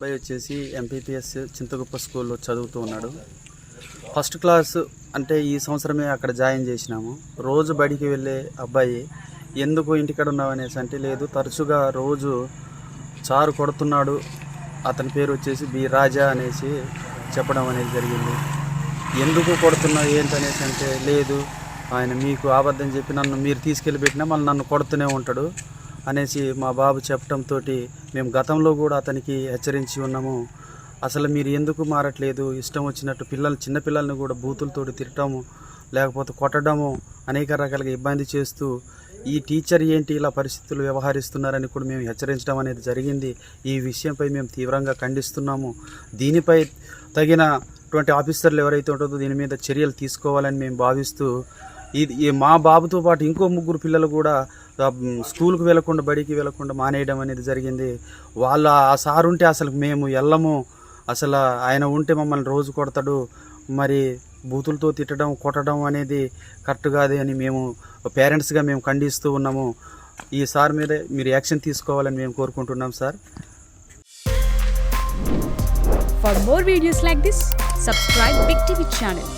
అబ్బాయి వచ్చేసి ఎంపీపీఎస్ చింతగుప్ప స్కూల్లో చదువుతూ ఉన్నాడు. ఫస్ట్ క్లాస్ అంటే ఈ సంవత్సరమే అక్కడ జాయిన్ చేసినాము. రోజు బడికి వెళ్ళే అబ్బాయి ఎందుకు ఇంటికాడ ఉన్నావు అనేసి అంటే, లేదు తరచుగా రోజు చారు కొడుతున్నాడు, అతని పేరు వచ్చేసి బి రాజా అనేసి చెప్పడం అనేది జరిగింది. ఎందుకు కొడుతున్నావు ఏంటనేసి అంటే, లేదు ఆయన మీకు అబద్ధం చెప్పి నన్ను మీరు తీసుకెళ్ళి పెట్టినా మళ్ళీ నన్ను కొడుతూనే ఉంటాడు అనేసి మా బాబు చెప్పడంతో మేము గతంలో కూడా అతనికి హెచ్చరించి ఉన్నాము. అసలు మీరు ఎందుకు మారట్లేదు, ఇష్టం వచ్చినట్టు చిన్నపిల్లల్ని కూడా బూతులతో తిట్టడము లేకపోతే కొట్టడము అనేక రకాలుగా ఇబ్బంది చేస్తూ ఈ టీచర్ ఏంటి ఇలా పరిస్థితులు వ్యవహరిస్తున్నారని కూడా మేము హెచ్చరించడం అనేది జరిగింది. ఈ విషయంపై మేము తీవ్రంగా ఖండిస్తున్నాము. దీనిపై తగినటువంటి ఆఫీసర్లు ఎవరైతే ఉంటుందో దీని మీద చర్యలు తీసుకోవాలని మేము భావిస్తూ, ఇది మా బాబుతో పాటు ఇంకో 3 పిల్లలు కూడా స్కూల్కి వెళ్లకుండా బడికి వెళ్లకుండా మానేయడం అనేది జరిగింది. వాళ్ళ ఆ సార్ ఉంటే అసలు మేము వెళ్ళము, అసలు ఆయన ఉంటే మమ్మల్ని రోజు కొడతాడు, మరి బూతులతో తిట్టడం కొట్టడం అనేది కరెక్ట్ కాదు అని మేము పేరెంట్స్గా మేము ఖండిస్తూ ఉన్నాము. ఈ సార్ మీద మీరు యాక్షన్ తీసుకోవాలని మేము కోరుకుంటున్నాం sir. For more videos like this, subscribe Big TV channel.